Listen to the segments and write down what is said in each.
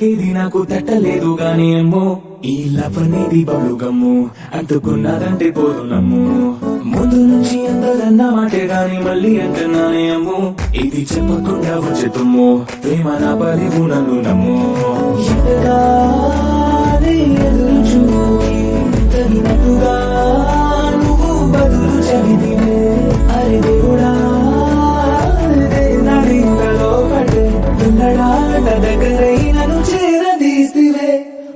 పోలికేది నాకు తట్టలేదు గాని ఏమో ఈ లవ్ అనేది బబ్లు గమ్ము అంటుకున్నదంటే పోదు నమ్ము ముందు నుంచి అందరన్న మాటే గాని మళ్ళీ అంటున్నానేమో ఇది చెప్పకుండా వచ్చేతుమ్ము ప్రేమ నా బలివు నన్ను నమ్ము ఎదురాలి ఎదురు చూపి తగినట్టుగా నువ్వు బదులు చదివినే అరే దేవుడా దగ్గరై నన్ను చేరదీస్తివే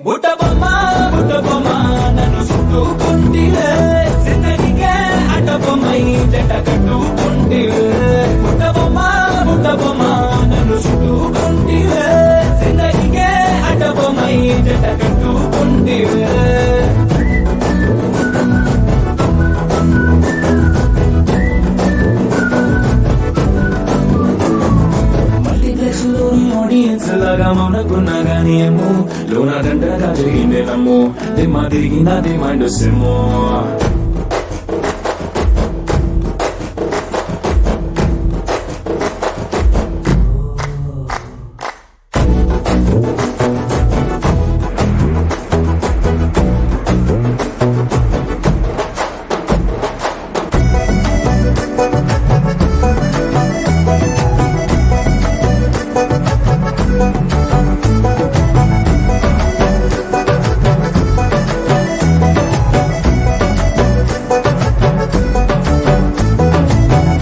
బుట్ట బొమ్మ నన్ను చుట్టుకుంటివే జిందగీకే అడ్డ బొమ్మై జంట కట్టుకుంటివే బుట్ట బొమ్మ నన్ను చుట్టుకుంటివే జిందగీకే అడ్డ బొమ్మై జంట కట్టుకుంటివే ఆడియన్స్ లాగా మౌనకున్నా గానీ ఏమో లోన దండగా జరిగిందే నమ్ము దిమ్మా తిరిగినది మైండ్ సిమ్ము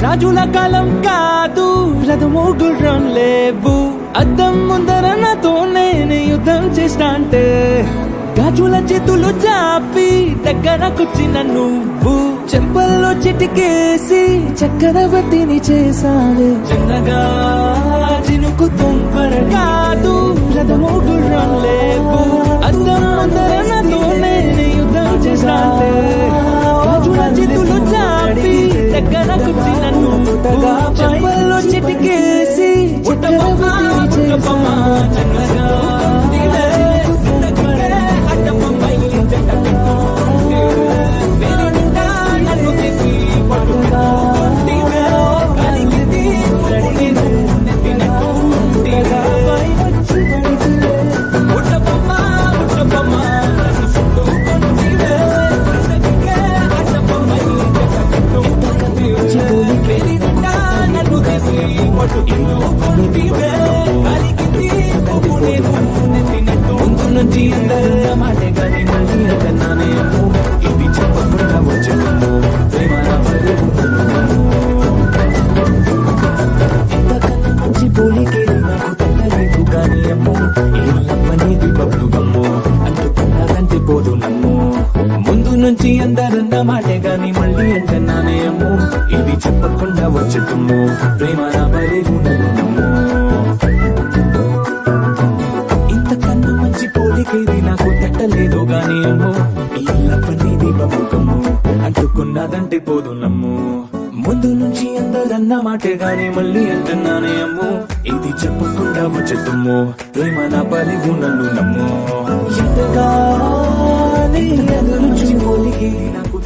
రాజుల కాలం కాదు రథము గుర్రం లేవు అద్దం ముందర నాతో నేను యుద్ధం చేస్తా అంటే గాజుల చేతులు చాపి దగ్గరకొచ్చిన నువ్వు చెంపల్లో చిటికేసి చక్రవర్తిని చేసావే చిన్నగా చినుకు తుంపర కాదు రథము గుర్రం లేవు అద్దం ముందర నాతో నేను యుద్ధం చేస్తా అంటే గాజుల చేతులు చాపి దగ్గరకొచ్చిన నువ్వు చెంపల్లో చిటికేసి చక్రవర్తిని ముందు నుంచి అందరూ మాటే కానీ మళ్ళీ అంటున్నానేమో ఇది చెప్పకుండా వచ్చేమో ప్రేమ ఇంతకన్నా మంచి పోలికేది నాకు తట్టలేదు కానీ ఏమో ఈ లవ్ అనేది బబ్లు గమ్ము అంటుకున్నదంటే పోదు నమ్ము ముందు నుంచి అందరన్న మాటే గాని మళ్ళీ అంటున్నానేమో ఇది చెప్పకుండా వచ్చేతుమ్ము ప్రేమ నా బలివు నమ్ము ఇంతకన్నా మంచి పోలికేది నాకు తట్టలేదు గాని ఏమో ఈ లవ్ అనేది బబ్లు గమ్ము అంటుకున్నదంటే పోదు నమ్ము ముందు నుంచి అందరన్న మాటే గాని మళ్ళీ అంటున్నానేమో ఇది చెప్పకుండా వచ్చేతుమ్ము ప్రేమ నా బలివు నన్ను నమ్ము ఎదురు పోలికేది నాకు